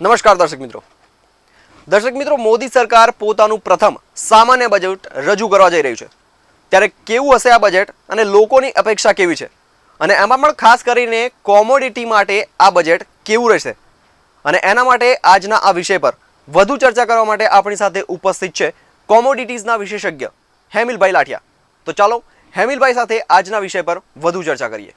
નમસ્કાર દર્શક મિત્રો મોદી સરકાર પોતાનું પ્રથમ સામાન્ય બજેટ રજૂ કરવા જઈ રહ્યું છે ત્યારે કેવું હશે આ બજેટ અને લોકોની અપેક્ષા કેવી છે અને એમાં પણ ખાસ કરીને કોમોડિટી માટે આ બજેટ કેવું રહેશે અને એના માટે આજના આ વિષય પર વધુ ચર્ચા કરવા માટે આપણી સાથે ઉપસ્થિત છે કોમોડિટીઝના વિશેષજ્ઞ હેમિલભાઈ લાઠિયા। તો ચાલો હેમિલભાઈ સાથે આજના વિષય પર વધુ ચર્ચા કરીએ।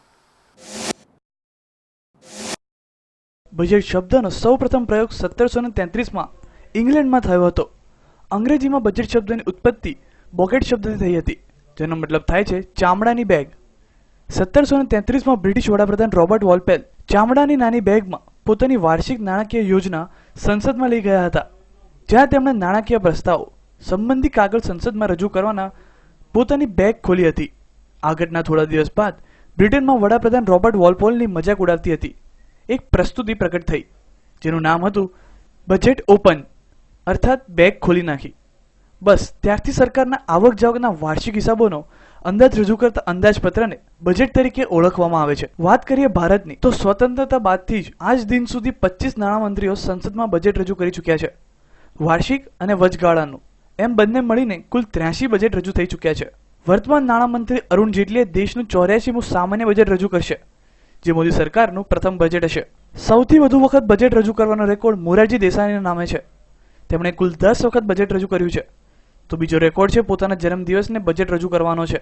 બજેટ શબ્દનો સૌપ્રથમ પ્રયોગ 1733 માં ઇંગ્લેન્ડમાં થયો હતો। અંગ્રેજીમાં બજેટ શબ્દની ઉત્પત્તિ બોકેટ શબ્દથી થઈ હતી, જેનો મતલબ થાય છે ચામડાની બેગ। 1733 માં બ્રિટિશ વડાપ્રધાન રોબર્ટ વોલ્પોલ ચામડાની નાની બેગમાં પોતાની વાર્ષિક નાણાકીય યોજના સંસદમાં લઈ ગયા હતા, જ્યાં તેમણે નાણાકીય પ્રસ્તાવો સંબંધી કાગળ સંસદમાં રજૂ કરવાના પોતાની બેગ ખોલી હતી। આ ઘટના થોડા દિવસ બાદ બ્રિટનમાં વડાપ્રધાન રોબર્ટ વોલ્પોલની મજાક ઉડાવતી હતી એક પ્રસ્તુતિ પ્રકટ થઈ, જેનું નામ હતું બજેટ ઓપન, અર્થાત બેગ ખોલી નાખી। બસ ત્યારથી સરકારના આવક જાવકના વાર્ષિક હિસાબોનો અંદાજ રજૂ કરતા અંદાજપત્રને બજેટ તરીકે ઓળખવામાં આવે છે। વાત કરીએ ભારતની, તો સ્વતંત્રતા બાદથી જ આજ દિન સુધી 25 નાણામંત્રીઓ સંસદમાં બજેટ રજૂ કરી ચૂક્યા છે। વાર્ષિક અને વચગાળાનું એમ બંને મળીને કુલ 83 બજેટ રજૂ થઈ ચૂક્યા છે। વર્તમાન નાણામંત્રી અરુણ જેટલીએ દેશનું 84મું સામાન્ય બજેટ રજૂ કરશે, જે મોદી સરકારનું પ્રથમ બજેટ હશે। સૌથી વધુ વખત બજેટ રજૂ કરવાનો રેકોર્ડ મોરારજી દેસાઈના નામે છે, તેમણે કુલ 10 વખત બજેટ રજૂ કર્યું છે। તો બીજો રેકોર્ડ છે પોતાના જન્મદિવસને બજેટ રજૂ કરવાનો છે।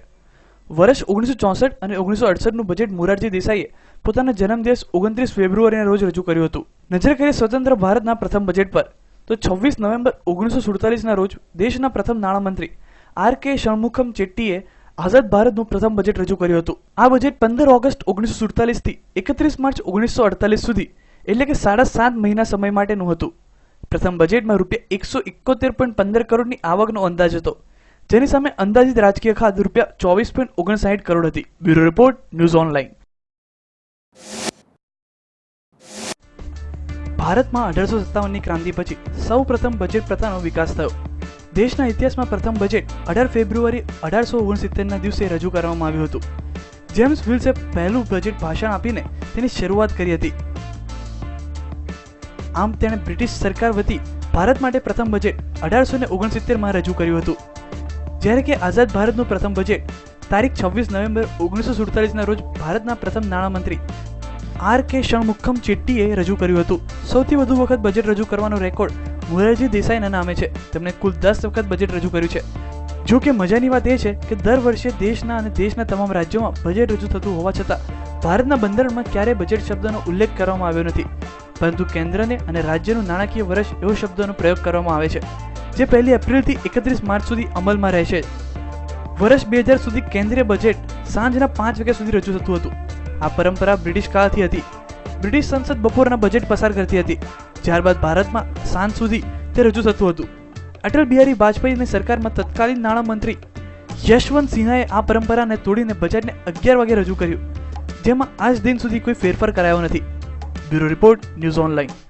વર્ષ 1964 અને 1968નું બજેટ મોરારજી દેસાઈએ પોતાના જન્મદિવસ 29 ફેબ્રુઆરીના રોજ રજૂ કર્યું હતું। નજર કરીએ સ્વતંત્ર ભારતના પ્રથમ બજેટ પર, તો 26 નવેમ્બર 1947ના રોજ દેશના પ્રથમ નાણામંત્રી આર.કે. ષણમુખમ ચેટ્ટીએ આઝાદ ભારતનું પ્રથમ બજેટ રજૂ કર્યું હતું। આ બજેટ 15 ઓગસ્ટ 1947 થી 31 માર્ચ 1948 સુધી એટલે કે 7.5 મહિના સમય માટેનું હતું। પ્રથમ બજેટમાં રૂપિયા 171.15 કરોડની આવકનો અંદાજ હતો, જેની સામે અંદાજિત રાજકીય ખાધ રૂપિયા 24.59 કરોડ હતી। Bureau report, news online. ભારતમાં 1857ની ક્રાંતિ પછી સૌ પ્રથમ બજેટ પ્રથાનો વિકાસ થયો। દેશના ઇતિહાસમાં પ્રથમ બજેટ 18 ફેબ્રુઆરી 1869ના દિવસે રજૂ કરવામાં આવ્યું હતું। જેમ્સ વિલ્સે પહેલું બજેટ ભાષણ આપીને તેની શરૂઆત કરી હતી। આમ તેણે બ્રિટિશ સરકાર વતી ભારત માટે પ્રથમ બજેટ 1869માં રજૂ કર્યું હતું, જ્યારે કે આઝાદ ભારતનું પ્રથમ બજેટ તારીખ 26 નવેમ્બર 1947ના રોજ ભારતના પ્રથમ નાણામંત્રી આર.કે. ષણમુખમ ચેટ્ટીએ રજૂ કર્યું હતું। સૌથી વધુ વખત બજેટ રજૂ કરવાનો રેકોર્ડ મોરારજી દેસાઈના નામે છે, તેમણે કુલ 10 વખત બજેટ રજૂ કર્યું છે। જો કે મજાની વાત એ છે કે દર વર્ષે દેશના અને દેશના તમામ રાજ્યોમાં બજેટ રજૂ થતું હોવા છતાં ભારતના બંધારણમાં ક્યારેય બજેટ શબ્દનો ઉલ્લેખ કરવામાં આવ્યો નથી, પરંતુ કેન્દ્રને અને રાજ્યનું નાણાકીય વર્ષ એવો શબ્દનો પ્રયોગ કરવામાં આવે છે, જે 1 એપ્રિલથી 31 માર્ચ સુધી અમલમાં રહેશે। વર્ષ 2000 સુધી કેન્દ્રીય બજેટ સાંજના 5 વાગ્યા સુધી રજૂ થતું હતું। આ પરંપરા બ્રિટિશ કાળથી હતી। બ્રિટિશ સંસદ બપોરના બજેટ પસાર કરતી હતી, ત્યારબાદ ભારતમાં સાંજ સુધી તે રજૂ થતું હતું। અટલ બિહારી વાજપેયીની સરકારમાં તત્કાલીન નાણામંત્રી યશવંત સિન્હાએ આ પરંપરાને તોડીને બજેટને 11 વાગે રજૂ કર્યું, જેમાં આજ દિન સુધી કોઈ ફેરફાર કરાયો નથી। Bureau report, news online.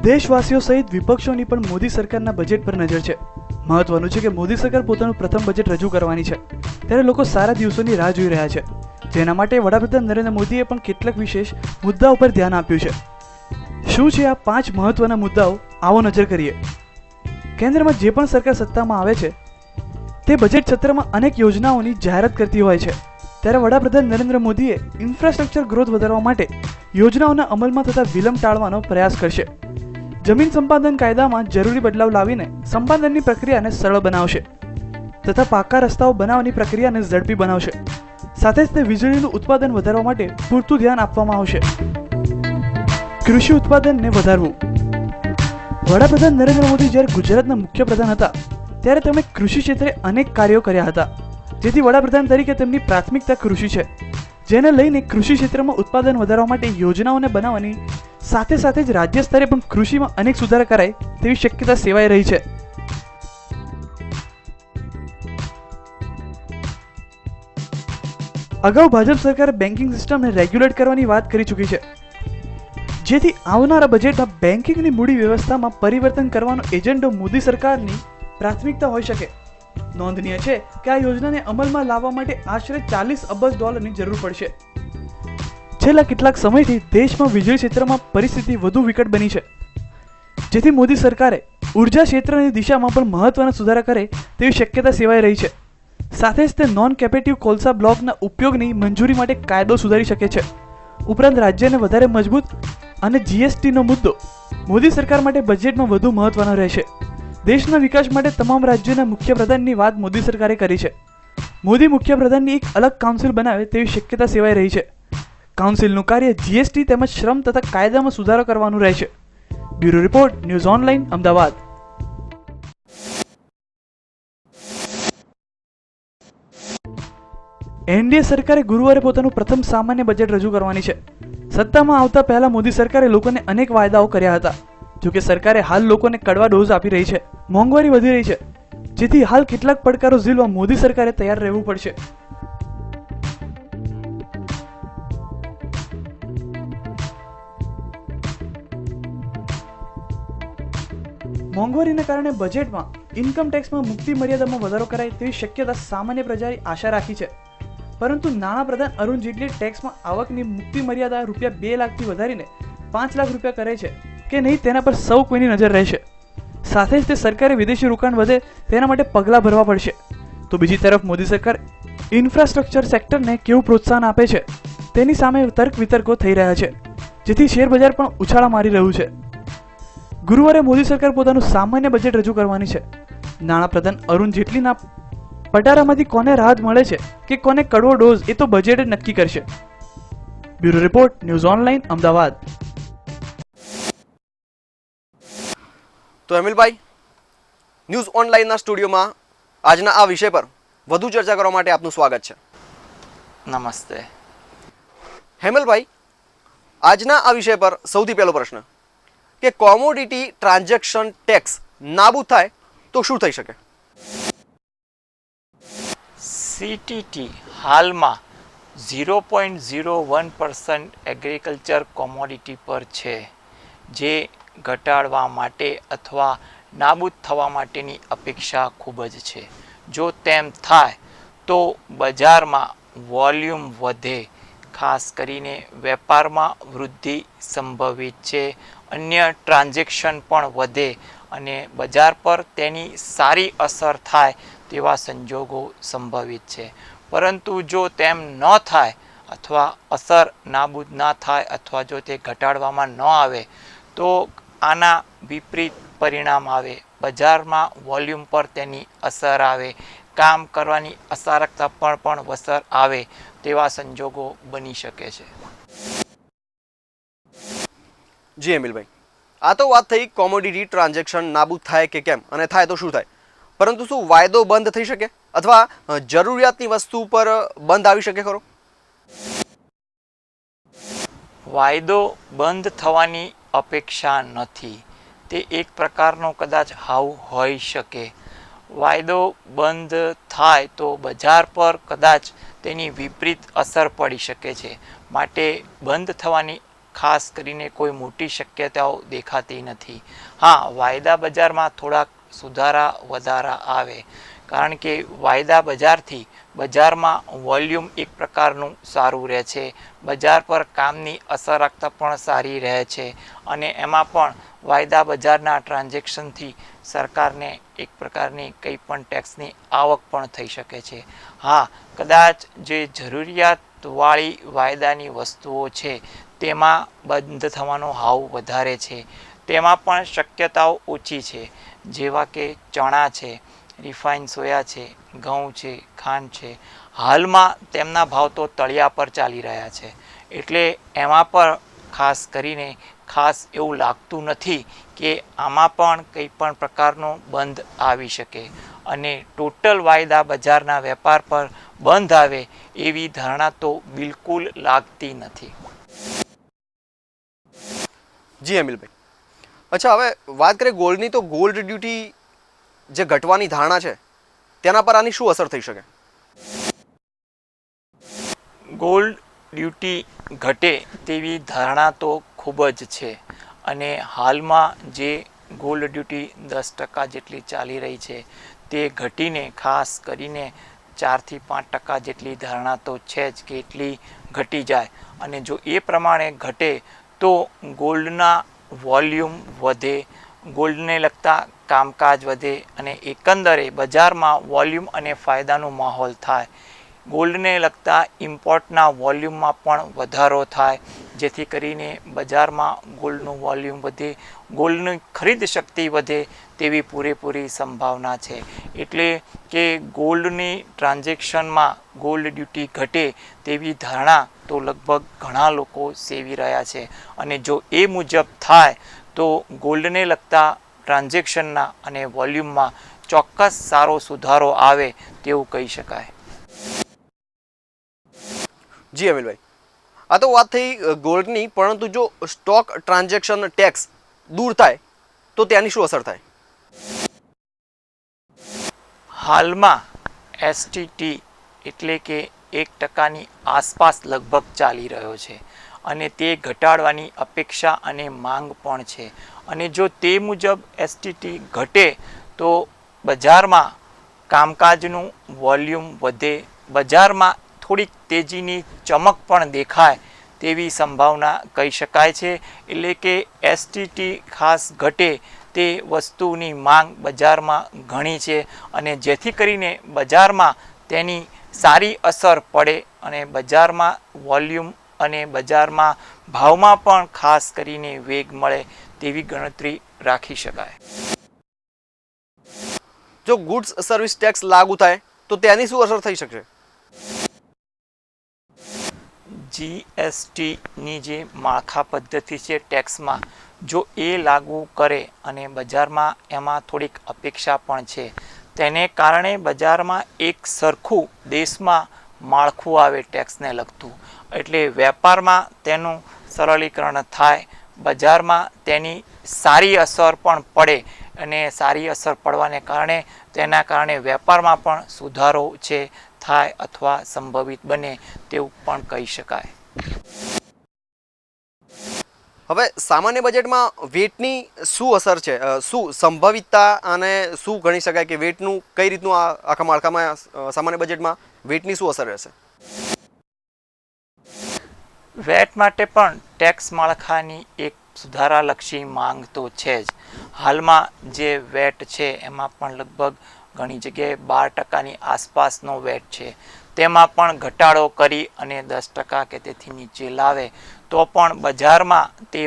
દેશવાસીઓ સહિત વિપક્ષોની પણ મોદી સરકારના બજેટ પર નજર છે. મહત્વનું છે કે મોદી સરકાર પોતાનું પ્રથમ બજેટ રજૂ કરવાની છે ત્યારે લોકો સારા દિવસોની રાહ જોઈ રહ્યા છે. જેના માટે વડાપ્રધાન નરેન્દ્ર મોદીએ પણ કેટલાક વિશેષ મુદ્દાઓ પર ધ્યાન આપ્યું છે. શું છે આ 5 મહત્વના મુદ્દાઓ? આવો નજર કરીએ. કેન્દ્રમાં જે પણ સરકાર સત્તામાં આવે છે તે બજેટ સત્રમાં અનેક યોજનાઓની જાહેરાત કરતી હોય છે. ત્યારે વડાપ્રધાન નરેન્દ્ર મોદીએ ઇન્ફ્રાસ્ટ્રક્ચર ગ્રોથ વધારવા માટે યોજનાઓના અમલમાં થતા વિલંબ ટાળવાનો પ્રયાસ કરશે. જમીન સંપાદન કાયદામાં જરૂરી બદલાવ લાવીને સંપાદનની પ્રક્રિયાને સરળ બનાવશે તથા પાકા રસ્તાઓ બનાવવાની પ્રક્રિયાને ઝડપી બનાવશે. સાથે જ તે વીજળીનું ઉત્પાદન વધારવા માટે પૂરતું ધ્યાન આપવામાં આવશે. કૃષિ ઉત્પાદનને વધારવું. વડાપ્રધાન નરેન્દ્ર મોદી જ્યારે ગુજરાતના મુખ્યપ્રધાન હતા ત્યારે તેમણે કૃષિ ક્ષેત્રે અનેક કાર્યો કર્યા હતા, જેથી વડાપ્રધાન તરીકે તેમની પ્રાથમિકતા કૃષિ છે, જેને લઈને કૃષિ ક્ષેત્રમાં ઉત્પાદન વધારવા માટે યોજનાઓને બનાવવાની સાથે સાથે જ રાજ્ય સ્તરે પણ કૃષિમાં અનેક સુધારા કરાય તેવી શક્યતા સેવાઈ રહી છે. અગાઉ ભાજપ સરકારે બેન્કિંગ સિસ્ટમને રેગ્યુલેટ કરવાની વાત કરી ચૂકી છે, જેથી આવનારા બજેટમાં બેન્કિંગની મૂડી વ્યવસ્થામાં પરિવર્તન કરવાનો એજન્ડો મોદી સરકારની પ્રાથમિકતા હોઈ શકે. નોંધનીય છે કે આ યોજનાને અમલમાં લાવવા માટે આશરે $40 અબજની જરૂર પડશે. છેલ્લા કેટલાક સમયથી દેશમાં વીજળી ક્ષેત્રમાં પરિસ્થિતિ વધુ વિકટ બની છે, જેથી મોદી સરકારે ઉર્જા ક્ષેત્રની દિશામાં પણ મહત્વના સુધારા કરે તેવી શક્યતા સેવાઈ રહી છે. સાથે જ તે નોન કેપેટિવ કોલસા બ્લોકના ઉપયોગની મંજૂરી માટે કાયદો સુધારી શકે છે. ઉપરાંત રાજ્યને વધારે મજબૂત અને જીએસટીનો મુદ્દો મોદી સરકાર માટે બજેટમાં વધુ મહત્વનો રહેશે. દેશના વિકાસ માટે તમામ રાજ્યોના મુખ્યપ્રધાનની વાત મોદી સરકારે કરી છે. મોદી મુખ્યપ્રધાનની એક અલગ કાઉન્સિલ બનાવે તેવી શક્યતા સેવાઈ રહી છે. કાઉન્સિલનું કાર્ય જીએસટી તેમજ શ્રમ તથા કાયદામાં સુધારો કરવાનું રહેશે. Bureau report, news online, Ahmedabad. NDA સરકારે ગુરુવારે પોતાનું પ્રથમ સામાન્ય બજેટ રજૂ કરવાની છે. સત્તામાં આવતા પહેલા મોદી સરકારે લોકોને અનેક વાયદાઓ કર્યા હતા. જોકે સરકારે હાલ લોકોને કડવા ડોઝ આપી રહી છે. મોંઘવારી વધી રહી છે, જેથી હાલ કેટલાક પડકારો ઝીલવા મોદી સરકારે તૈયાર રહેવું પડશે. મોંઘવારીના કારણે બજેટમાં ઇન્કમ ટેક્સમાં મુક્તિ મર્યાદામાં વધારો કરાય તેવી શક્યતા સામાન્ય પ્રજાએ આશા રાખી છે. પરંતુ નાણાપ્રધાન અરુણ જેટલીએ ટેક્સમાં આવકની મુક્તિ મર્યાદા ₹2 લાખથી વધારીને ₹5 લાખ કરે છે કે નહીં તેના પર સૌ કોઈની નજર રહેશે. સાથે જ તે સરકારે વિદેશી રોકાણ વધે તેના માટે પગલાં ભરવા પડશે. તો બીજી તરફ મોદી સરકાર ઇન્ફ્રાસ્ટ્રક્ચર સેક્ટરને કેવું પ્રોત્સાહન આપે છે તેની સામે તર્ક વિતર્કો થઈ રહ્યા છે, જેથી શેર બજાર પણ ઉછાળા મારી રહ્યું છે. ગુરુવારે મોદી સરકાર પોતાનું સામાન્ય બજેટ રજૂ કરવાની છે. નાણાપ્રધાન અરુણ જેટલીના પટારામાંથી કોને રાહત મળે છે કે કોને કડવો ડોઝ એ તો બજેટ જ નક્કી કરશે. Bureau report, news online, Ahmedabad. તો હેમિલભાઈ, ન્યૂઝ ઓનલાઈનના સ્ટુડિયોમાં આજના આ વિષય પર વધુ ચર્ચા કરવા માટે આપનું સ્વાગત છે. નમસ્તે. હેમલભાઈ, આજના આ વિષય પર સૌથી પહેલો પ્રશ્ન કે કોમોડિટી ટ્રાન્ઝેક્શન ટેક્સ નાબૂદ થાય તો શું થઈ શકે? સીટીટી હાલમાં 0.01% એગ્રીકલ્ચર કોમોડિટી પર છે, જે ઘટાડવા માટે અથવા નાબૂદ થવા માટેની અપેક્ષા ખૂબ જ છે. જો તેમ થાય તો બજારમાં વોલ્યુમ વધે, ખાસ કરીને વેપારમાં વૃદ્ધિ સંભવિત છે, અન્ય ટ્રાન્ઝેક્શન પણ વધે અને બજાર પર તેની સારી અસર થાય તેવા સંજોગો સંભવિત છે. પરંતુ જો તેમ ન થાય અથવા અસર નાબૂદ ન થાય અથવા જો તે ઘટાડવામાં ન આવે તો આના વિપરીત પરિણામ આવે. બજારમાં વોલ્યુમ પર તેની અસર આવે, કામ કરવાની અસરકતા પર પણ અસર આવે તેવા સંજોગો બની શકે છે. જી હેમિલભાઈ, આ તો વાત થઈ કોમોડિટી ટ્રાન્ઝેક્શન નાબૂદ થાય કે કેમ, અને થાય તો શું થાય. પરંતુ શું વાયદો બંધ થઈ શકે અથવા જરૂરિયાતની વસ્તુ પર બંધ આવી શકે ખરો? વાયદો બંધ થવાની અપેક્ષા નથી. તે એક પ્રકારનો કદાચ હાવ હોઈ શકે. વાયદો બંધ થાય તો બજાર પર કદાચ તેની વિપરીત અસર પડી શકે છે. માટે બંધ થવાની ખાસ કરીને કોઈ મોટી શક્યતાઓ દેખાતી નથી. હા, વાયદા બજારમાં થોડાક સુધારા વધારા આવે, કારણ કે વાયદા બજારથી બજારમાં વોલ્યુમ એક પ્રકારનું સારું રહે છે, બજાર પર કામની અસરકારકતા પણ સારી રહે છે, અને એમાં પણ વાયદા બજારના ટ્રાન્ઝેક્શનથી સરકારને એક પ્રકારની કંઈ પણ ટેક્સની આવક પણ થઈ શકે છે. હા, કદાચ જે જરૂરિયાતવાળી વાયદાની વસ્તુઓ છે તેમાં બંધ થવાનો હાવ વધારે છે, તેમાં પણ શક્યતાઓ ઓછી છે, જેવા કે ચણા છે, રિફાઇન સોયા છે, ઘઉં છે, ખાંડ છે. હાલમાં તેમના ભાવ તો તળિયા પર ચાલી રહ્યા છે, એટલે એમાં પણ ખાસ કરીને એવું લાગતું નથી કે આમાં પણ કંઈ પણ પ્રકારનો બંધ આવી શકે, અને ટોટલ વાયદા બજારના વેપાર પર બંધ આવે એવી ધારણા તો બિલકુલ લાગતી નથી. જી અમિલભાઈ, અચ્છા, હવે વાત કરીએ ગોલ્ડની, તો ગોલ્ડ ડ્યુટી જે ઘટવાની ધારણા છે તેના પર આની શું અસર થઈ શકે? ગોલ્ડ ડ્યુટી ઘટે તેવી ધારણા તો ખૂબ જ છે, અને હાલમાં જે ગોલ્ડ ડ્યુટી 10% જેટલી ચાલી રહી છે તે ઘટીને ખાસ કરીને 4 થી 5% જેટલી ધારણા તો છે જ કે એટલી ઘટી જાય, અને જો એ પ્રમાણે ઘટે તો ગોલ્ડના વોલ્યુમ વધે, ગોલ્ડને લગતા કામકાજ વધે, અને એકંદરે બજારમાં વોલ્યુમ અને ફાયદાનો માહોલ થાય. ગોલ્ડને લગતા ઇમ્પોર્ટના વોલ્યુમમાં પણ વધારો થાય, જેથી કરીને બજારમાં ગોલ્ડનું વોલ્યુમ વધે, ગોલ્ડની ખરીદ શક્તિ વધે તેવી પૂરેપૂરી સંભાવના છે. એટલે કે ગોલ્ડની ટ્રાન્ઝેક્શનમાં ગોલ્ડ ડ્યુટી ઘટે તેવી ધારણા તો લગભગ ઘણા લોકો સેવી રહ્યા છે, અને જો એ મુજબ થાય તો ગોલ્ડને લગતા ટ્રાન્ઝેક્શનના અને વોલ્યુમમાં ચોક્કસ સારો સુધારો આવે તેવું કહી શકાય. જી અમિલભાઈ, આ તો વાત થઈ ગોલ્ડની, પરંતુ જો સ્ટોક ટ્રાન્ઝેક્શન ટેક્સ દૂર થાય તો ત્યાંની શું અસર થાય? હાલમાં એસટીટી એટલે કે 1%ની આસપાસ લગભગ ચાલી રહ્યો છે, અને તે ઘટાડવાની અપેક્ષા અને માંગ પણ છે, અને જો તે મુજબ એસટીટી ઘટે તો બજારમાં કામકાજનું વોલ્યુમ વધે, બજારમાં થોડીક તેજીની ચમક પણ દેખાય તેવી સંભાવના કહી શકાય છે. એટલે કે એસટીટી ખાસ ઘટે તે વસ્તુની માંગ બજારમાં ઘણી છે, અને જેથી કરીને બજારમાં તેની સારી અસર પડે, અને બજારમાં વોલ્યુમ અને બજારમાં ભાવમાં પણ ખાસ કરીને વેગ મળે તેવી ગણતરી રાખી શકાય. જો ગુડ્સ સર્વિસ ટેક્સ લાગુ થાય તો તેની શું અસર થઈ શકશે? જીએસટીની જે માળખા પદ્ધતિ છે ટેક્સમાં, જો એ લાગુ કરે અને બજારમાં એમાં થોડીક અપેક્ષા પણ છે, તેને કારણે બજારમાં એક સરખું દેશમાં માળખું આવે ટેક્સને લગતું, એટલે વેપારમાં તેનું સરળીકરણ થાય, બજારમાં તેની સારી અસર પણ પડે, અને સારી અસર પડવાને કારણે તેના કારણે વેપારમાં પણ સુધારો છે થાય અથવા સંભવિત બને તેવું પણ કહી શકાય. હવે સામાન્ય બજેટમાં વેટની શું અસર છે, શું સંભવિતતા, અને શું ગણી શકાય કે વેટનું કઈ રીતનું આ આખા માળખામાં સામાન્ય બજેટમાં વેટની શું અસર રહેશે? વેટ માટે પણ ટેક્સ માળખાની એક સુધારાલક્ષી માંગ તો છે જ. હાલમાં જે વેટ છે એમાં પણ લગભગ ઘણી જગ્યાએ 12%ની આસપાસનો વેટ છે, તેમાં પણ ઘટાડો કરી અને 10% કે તેથી નીચે લાવે તો પણ બજારમાં તે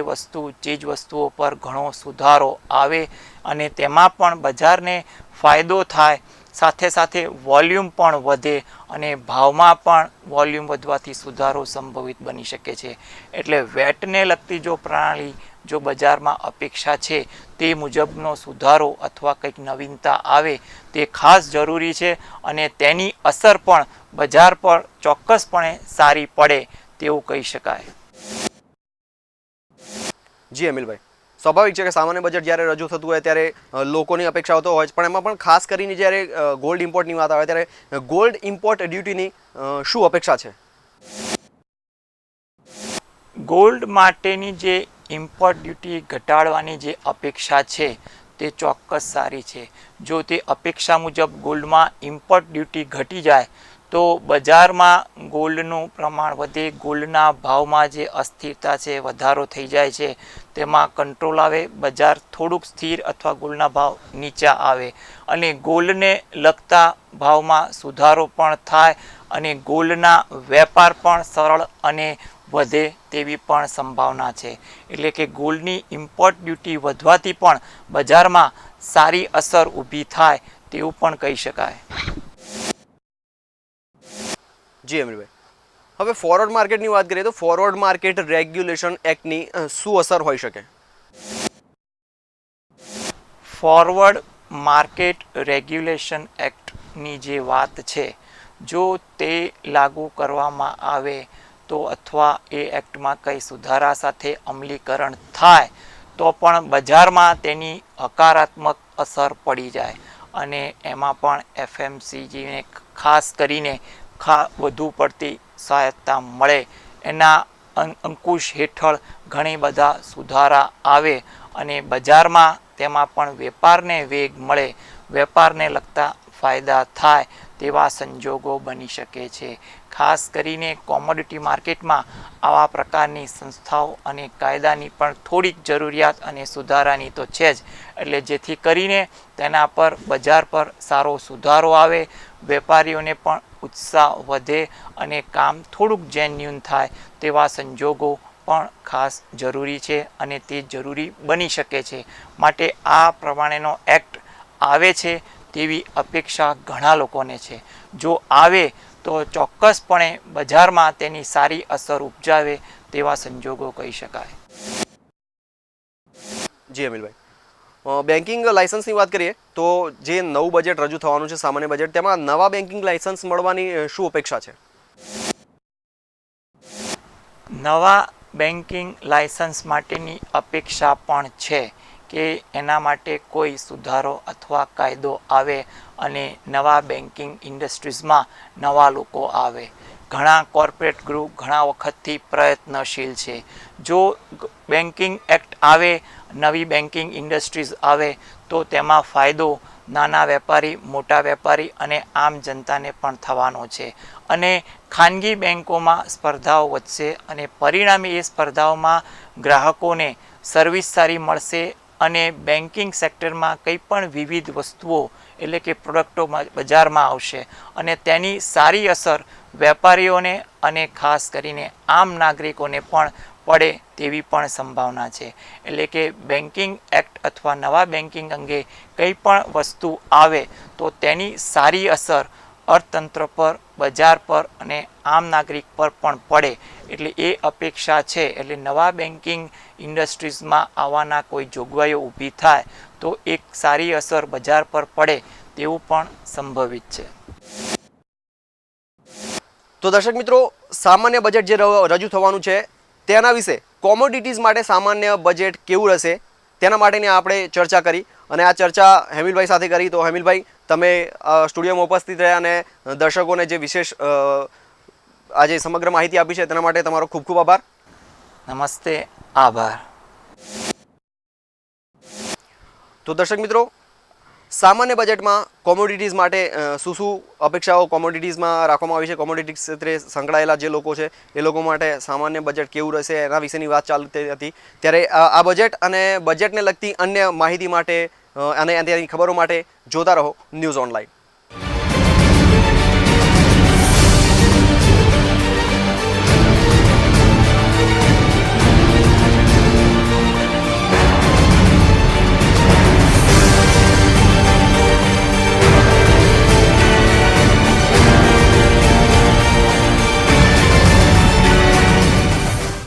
ચીજ વસ્તુઓ પર ઘણો સુધારો આવે, અને તેમાં પણ બજારને ફાયદો થાય, સાથે સાથે વોલ્યુમ પણ વધે, અને ભાવમાં પણ વોલ્યુમ વધવાથી સુધારો સંભવિત બની શકે છે. એટલે વેટને લગતી જો પ્રણાલી જો બજારમાં અપેક્ષા છે તે મુજબનો સુધારો અથવા કંઈક નવીનતા આવે તે ખાસ જરૂરી છે, અને તેની અસર પણ બજાર પર ચોક્કસપણે સારી પડે તેવું કહી શકાય. જી અમિલભાઈ, સ્વાભાવિક છે કે સામાન્ય બજેટ જ્યારે રજૂ થતું હોય ત્યારે લોકોની અપેક્ષાઓ તો હોય જ, પણ એમાં પણ ખાસ કરીને જ્યારે ગોલ્ડ ઇમ્પોર્ટની વાત આવે ત્યારે ગોલ્ડ ઇમ્પોર્ટ ડ્યુટીની શું અપેક્ષા છે? ગોલ્ડ માટેની જે ઇમ્પોર્ટ ડ્યુટી ઘટાડવાની જે અપેક્ષા છે તે ચોક્કસ સારી છે. જો તે અપેક્ષા મુજબ ગોલ્ડમાં ઇમ્પોર્ટ ડ્યુટી ઘટી જાય તો બજારમાં ગોલ્ડનું પ્રમાણ વધે, ગોલ્ડના ભાવમાં જે અસ્થિરતા છે, વધારો થઈ જાય છે, તેમાં કંટ્રોલ આવે, બજાર થોડુંક સ્થિર અથવા ગોલ્ડના ભાવ નીચા આવે અને ગોલ્ડને લગતા ભાવમાં સુધારો પણ થાય અને ગોલ્ડના વેપાર પણ સરળ અને વધે તેવી પણ સંભાવના છે. એટલે કે ગોલ્ડની ઇમ્પોર્ટ ડ્યુટી વધવાથી પણ બજારમાં સારી અસર ઊભી થાય તેવું પણ કહી શકાય. જી અમીરભાઈ, હવે ફોરવર્ડ માર્કેટની વાત કરીએ તો ફોરવર્ડ માર્કેટ રેગ્યુલેશન એક્ટની શું અસર હોઈ શકે? ફોરવર્ડ માર્કેટ રેગ્યુલેશન એક્ટની જે વાત છે, જો તે લાગુ કરવામાં આવે તો અથવા એ એક્ટમાં કંઈ સુધારા સાથે અમલીકરણ થાય તો પણ બજારમાં તેની હકારાત્મક અસર પડી જાય અને એમાં પણ એફએમસીજીને ખાસ કરીને વધુ પડતી સહાયતા મળે, એના અંકુશ હેઠળ ઘણી બધા સુધારા આવે અને બજારમાં તેમાં પણ વેપારને વેગ મળે, વેપારને લગતા ફાયદા થાય તેવા સંજોગો બની શકે છે. ખાસ કરીને કોમોડિટી માર્કેટમાં આવા પ્રકારની સંસ્થાઓ અને કાયદાની પણ થોડીક જરૂરિયાત અને સુધારાની તો છે જ. એટલે જેથી કરીને તેના પર બજાર પર સારો સુધારો આવે, વેપારીઓને પણ ઉત્સાહ વધે અને કામ થોડુંક જેન્યુન થાય તેવા સંજોગો પણ ખાસ જરૂરી છે અને તે જરૂરી બની શકે છે. માટે આ પ્રમાણેનો એક્ટ આવે છે તેવી અપેક્ષા ઘણા લોકોને છે. જો આવે તો ચોક્કસપણે બજારમાં તેની સારી અસર ઉપજાવે તેવા સંજોગો કહી શકાય. જી અમીરભાઈ, બેન્કિંગ લાયસન્સની વાત કરીએ તો જે નવું બજેટ રજૂ થવાનું છે, સામાન્ય બજેટ, તેમાં નવા બેન્કિંગ લાયસન્સ મળવાની શું અપેક્ષા છે? નવા બેન્કિંગ લાયસન્સ માટેની અપેક્ષા પણ છે કે એના માટે કોઈ સુધારો અથવા કાયદો આવે અને નવા બેન્કિંગ ઇન્ડસ્ટ્રીઝમાં નવા લોકો આવે. ઘણા કોર્પોરેટ ગ્રુપ ઘણા વખતથી પ્રયત્નશીલ છે. જો બેન્કિંગ એક્ટ આવે, નવી બેન્કિંગ ઇન્ડસ્ટ્રીઝ આવે તો તેમાં ફાયદો નાના વેપારી, મોટા વેપારી અને આમ જનતાને પણ થવાનો છે અને ખાનગી બેન્કોમાં સ્પર્ધાઓ વધશે અને પરિણામે એ સ્પર્ધાઓમાં ગ્રાહકોને સર્વિસ સારી મળશે અને બેન્કિંગ સેક્ટરમાં કંઈ પણ વિવિધ વસ્તુઓ એટલે કે પ્રોડક્ટો બજારમાં આવશે અને તેની સારી અસર વેપારીઓને અને ખાસ કરીને આમ નાગરિકોને પણ પડે તેવી પણ સંભાવના છે. એટલે કે બેન્કિંગ એક્ટ અથવા નવા બેન્કિંગ અંગે કંઈ પણ વસ્તુ આવે તો તેની સારી અસર અર્થતંત્ર પર, બજાર પર અને આમ નાગરિક પર પણ પડે એટલે એ અપેક્ષા છે. એટલે નવા બેન્કિંગ ઇન્ડસ્ટ્રીઝમાં આવવાના કોઈ જોગવાઈઓ ઊભી થાય તો એક સારી અસર બજાર પર પડે તેવું પણ સંભવિત છે. તો દર્શક મિત્રો, સામાન્ય બજેટ જે રજૂ થવાનું છે તેના વિશે કોમોડિટીઝ માટે સામાન્ય બજેટ કેવું રહેશે તેના માટેની આપણે ચર્ચા કરી અને આ ચર્ચા હેમિલભાઈ સાથે કરી. તો હેમિલભાઈ, તમે સ્ટુડિયોમાં ઉપસ્થિત રહ્યા અને દર્શકોને જે વિશેષ આજે સમગ્ર માહિતી આપી છે તેના માટે તમારો ખૂબ ખૂબ આભાર. નમસ્તે, આભાર. તો દર્શક મિત્રો, સામાન્ય બજેટમાં કોમોડિટીઝ માટે શું શું અપેક્ષાઓ કોમોડિટીઝમાં રાખવામાં આવી છે, કોમોડિટી ક્ષેત્રે સંકળાયેલા જે લોકો છે એ લોકો માટે સામાન્ય બજેટ કેવું રહેશે એના વિશેની વાત ચાલતી હતી. ત્યારે આ બજેટ અને બજેટને લગતી અન્ય માહિતી માટે અને તેની ખબરો માટે જોતા રહો ન્યૂઝ ઓનલાઈન.